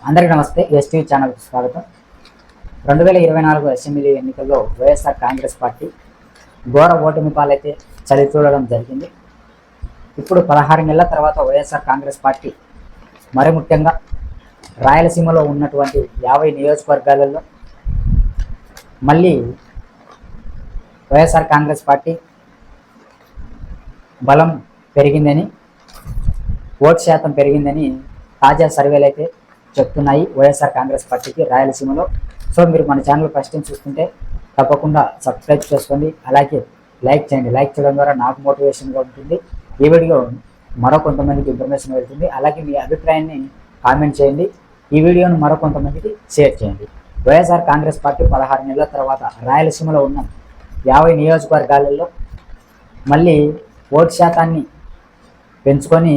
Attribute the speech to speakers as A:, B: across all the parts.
A: అందరికీ నమస్తే. ఎస్టీవీ ఛానల్కి స్వాగతం. 2024 అసెంబ్లీ ఎన్నికల్లో వైఎస్ఆర్ కాంగ్రెస్ పార్టీ ఘోర ఓటమి పాలైతే చలి చూడడం జరిగింది. ఇప్పుడు 16 నెలల తర్వాత వైఎస్ఆర్ కాంగ్రెస్ పార్టీ మరి ముఖ్యంగా రాయలసీమలో ఉన్నటువంటి 50 నియోజకవర్గాలలో మళ్ళీ వైఎస్ఆర్ కాంగ్రెస్ పార్టీ బలం పెరిగిందని, ఓటు శాతం పెరిగిందని తాజా సర్వేలు అయితే చెప్తున్నాయి వైఎస్ఆర్ కాంగ్రెస్ పార్టీకి రాయలసీమలో. సో మీరు మన ఛానల్ ఫస్ట్ టైం చూస్తుంటే తప్పకుండా సబ్స్క్రైబ్ చేసుకోండి, అలాగే లైక్ చేయండి. లైక్ చేయడం ద్వారా నాకు మోటివేషన్గా ఉంటుంది, ఈ వీడియో మరో కొంతమందికి ఇన్ఫర్మేషన్ వెళ్తుంది. అలాగే మీ అభిప్రాయాన్ని కామెంట్ చేయండి, ఈ వీడియోను మరో కొంతమందికి షేర్ చేయండి. వైఎస్ఆర్ కాంగ్రెస్ పార్టీ 16 నెలల తర్వాత రాయలసీమలో ఉన్న 50 నియోజకవర్గాలలో మళ్ళీ ఓటు శాతాన్ని పెంచుకొని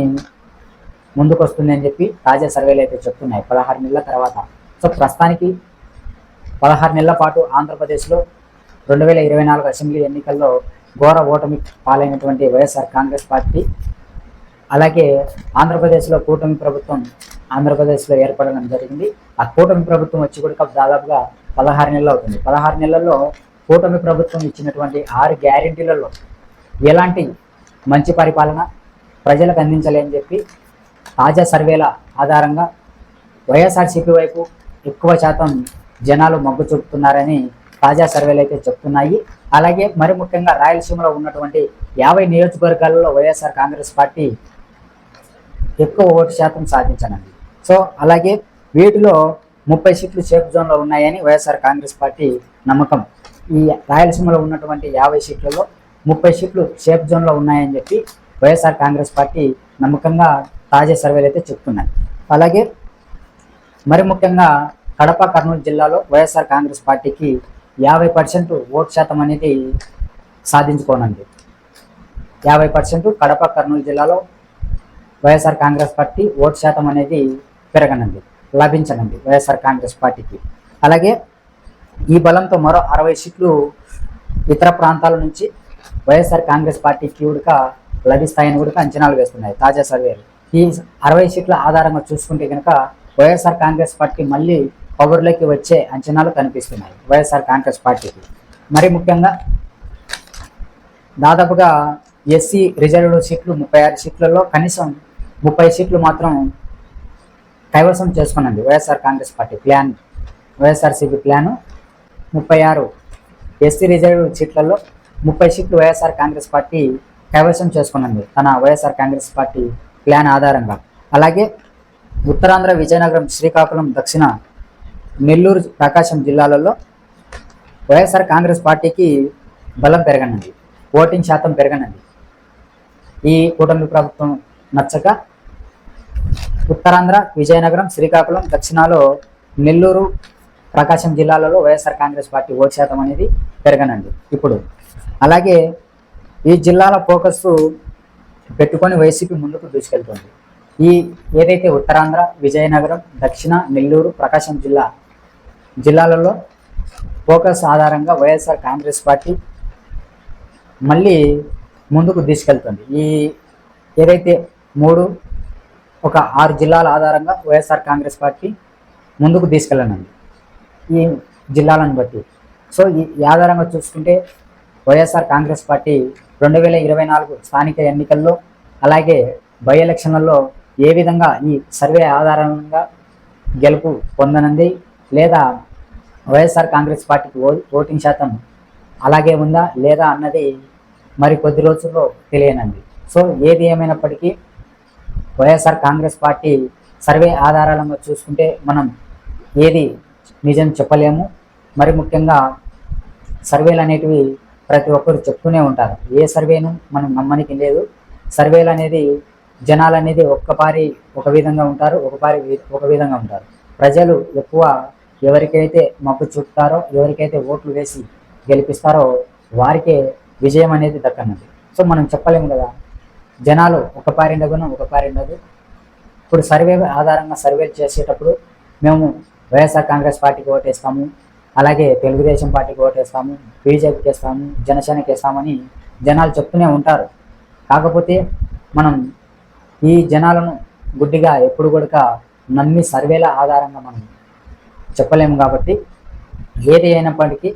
A: ముందుకు వస్తుంది అని చెప్పి తాజా సర్వేలు అయితే చెప్తున్నాయి 16 నెలల తర్వాత. సో ప్రస్తుతానికి 16 నెలల పాటు ఆంధ్రప్రదేశ్లో 2024 అసెంబ్లీ ఎన్నికల్లో ఘోర ఓటమి పాలైనటువంటి వైఎస్ఆర్ కాంగ్రెస్ పార్టీ, అలాగే ఆంధ్రప్రదేశ్లో కూటమి ప్రభుత్వం ఆంధ్రప్రదేశ్లో ఏర్పడడం జరిగింది. ఆ కూటమి ప్రభుత్వం వచ్చి కూడా దాదాపుగా 16 నెలలు అవుతుంది. 16 నెలల్లో కూటమి ప్రభుత్వం ఇచ్చినటువంటి 6 గ్యారెంటీలలో ఎలాంటి మంచి పరిపాలన ప్రజలకు అందించలేని చెప్పి తాజా సర్వేల ఆధారంగా వైఎస్ఆర్సీపీ వైపు ఎక్కువ శాతం జనాలు మొగ్గు చూపుతున్నారని తాజా సర్వేలు అయితే చెప్తున్నాయి. అలాగే మరి ముఖ్యంగా రాయలసీమలో ఉన్నటువంటి 50 నియోజకవర్గాలలో వైఎస్ఆర్ కాంగ్రెస్ పార్టీ ఎక్కువ ఓటు శాతం సాధించనుంది. సో అలాగే వీటిలో 30 సీట్లు సేఫ్ జోన్లో ఉన్నాయని వైఎస్ఆర్ కాంగ్రెస్ పార్టీ నమ్మకం. ఈ రాయలసీమలో ఉన్నటువంటి 50 సీట్లలో 30 సీట్లు సేఫ్ జోన్లో ఉన్నాయని చెప్పి వైఎస్ఆర్ కాంగ్రెస్ పార్టీ నమ్మకంగా తాజా సర్వేలు అయితే చెప్తున్నాయి. అలాగే మరి ముఖ్యంగా కడప, కర్నూలు జిల్లాలో వైఎస్ఆర్ కాంగ్రెస్ పార్టీకి 50% ఓటు శాతం అనేది సాధించుకోనుంది. 50% కడప, కర్నూలు జిల్లాలో వైఎస్ఆర్ కాంగ్రెస్ పార్టీ ఓటు శాతం అనేది పెరగనుంది, లభించనుంది వైఎస్ఆర్ కాంగ్రెస్ పార్టీకి. అలాగే ఈ బలంతో మరో 60 సీట్లు ఇతర ప్రాంతాల నుంచి వైఎస్ఆర్ కాంగ్రెస్ పార్టీకి కూడా లభిస్తాయని కూడా అంచనాలు వేస్తున్నాయి తాజా సర్వేలు. ఈ 60 సీట్ల ఆధారంగా చూసుకుంటే కనుక వైఎస్ఆర్ కాంగ్రెస్ పార్టీ మళ్ళీ పవర్లోకి వచ్చే అంచనాలు కనిపిస్తున్నాయి వైఎస్ఆర్ కాంగ్రెస్ పార్టీకి. మరి ముఖ్యంగా దాదాపుగా ఎస్సీ రిజర్వ్డ్ సీట్లు 36 సీట్లలో కనీసం 30 సీట్లు మాత్రం కైవసం చేసుకున్నది YSR Congress party plan. YSRCP plan 36 SC reserved సీట్లలో 30 సీట్లు వైఎస్ఆర్ కాంగ్రెస్ పార్టీ కైవసం చేసుకున్నది తన వైఎస్ఆర్ కాంగ్రెస్ పార్టీ ప్లాన్ ఆధారంగా. అలాగే ఉత్తరాంధ్ర, విజయనగరం, శ్రీకాకుళం, దక్షిణ, నెల్లూరు, ప్రకాశం జిల్లాలలో వైఎస్ఆర్ కాంగ్రెస్ పార్టీకి బలం పెరగనుంది, ఓటింగ్ శాతం పెరగనుంది. ఈ కూటమి ప్రభుత్వం నచ్చక ఉత్తరాంధ్ర, విజయనగరం, శ్రీకాకుళం, దక్షిణాలో నెల్లూరు, ప్రకాశం జిల్లాలలో వైఎస్ఆర్ కాంగ్రెస్ పార్టీ ఓటు శాతం అనేది పెరగనుంది ఇప్పుడు. అలాగే ఈ జిల్లాల ఫోకస్ పెట్టుకొని వైసీపీ ముందుకు దూసుకెళ్తుంది. ఈ ఏదైతే ఉత్తరాంధ్ర, విజయనగరం, దక్షిణ, నెల్లూరు, ప్రకాశం జిల్లాలలో ఫోకస్ ఆధారంగా వైఎస్ఆర్ కాంగ్రెస్ పార్టీ మళ్ళీ ముందుకు తీసుకెళ్తుంది. ఈ ఏదైతే 6 జిల్లాల ఆధారంగా వైఎస్ఆర్ కాంగ్రెస్ పార్టీ ముందుకు తీసుకెళ్ళనుంది ఈ జిల్లాలను బట్టి. సో ఈ ఆధారంగా చూసుకుంటే వైఎస్ఆర్ కాంగ్రెస్ పార్టీ 2024 స్థానిక ఎన్నికల్లో అలాగే బై ఎలక్షన్లలో ఏ విధంగా ఈ సర్వే ఆధారంగా గెలుపు పొందనుంది, లేదా వైఎస్ఆర్ కాంగ్రెస్ పార్టీకి ఓటింగ్ శాతం అలాగే ఉందా లేదా అన్నది మరి కొద్ది రోజుల్లో తెలియనుంది. సో ఏది ఏమైనప్పటికీ వైఎస్ఆర్ కాంగ్రెస్ పార్టీ సర్వే ఆధారాలను చూసుకుంటే మనం ఏది నిజం చెప్పలేము. మరి ముఖ్యంగా సర్వేలు అనేటివి ప్రతి ఒక్కరు చెప్తూనే ఉంటారు, ఏ సర్వేను మనం నమ్మనికి లేదు. సర్వేలు అనేది జనాలు అనేది ఒక విధంగా ఉంటారు, ఒక విధంగా ఉంటారు. ప్రజలు ఎక్కువ ఎవరికైతే మొగ్గు చూపుతారో, ఎవరికైతే ఓట్లు వేసి గెలిపిస్తారో వారికే విజయం అనేది దక్కనుంది. సో మనం చెప్పలేము కదా, జనాలు ఒక పారి ఉండదు. ఇప్పుడు సర్వే ఆధారంగా సర్వేలు చేసేటప్పుడు మేము వైఎస్ఆర్ కాంగ్రెస్ పార్టీకి ఓటేస్తాము, అలాగే తెలుగుదేశం పార్టీకి ఓటేస్తాము, బీజేపీకి వేస్తాము, జనసేనకి వేస్తామని జనాలు చెప్తూనే ఉంటారు. కాకపోతే మనం ఈ జనాలను గుడ్డిగా ఎప్పుడు కూడా నమ్మి సర్వేల ఆధారంగా మనం చెప్పలేము కాబట్టి ఏది అయినప్పటికీ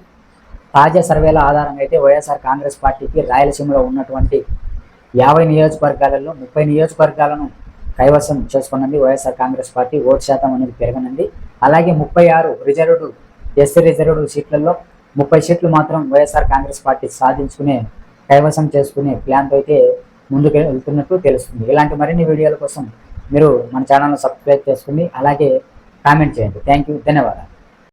A: తాజా సర్వేల ఆధారంగా అయితే వైఎస్ఆర్ కాంగ్రెస్ పార్టీకి రాయలసీమలో ఉన్నటువంటి 50 నియోజకవర్గాలలో 30 నియోజకవర్గాలను కైవసం చేసుకున్నది వైఎస్ఆర్ కాంగ్రెస్ పార్టీ. ఓటు శాతం అనేది పెరగనుంది. అలాగే 36 ఎస్సీ రిజర్వ్డ్ సీట్లలో 30 సీట్లు మాత్రం వైఎస్ఆర్ కాంగ్రెస్ పార్టీ కైవసం చేసుకునే ప్లాన్తో అయితే ముందుకు వెళ్తున్నట్టు తెలుస్తుంది. ఇలాంటి మరిన్ని వీడియోల కోసం మీరు మన ఛానల్ను సబ్స్క్రైబ్ చేసుకుని అలాగే కామెంట్ చేయండి. థ్యాంక్ యూ, ధన్యవాదాలు.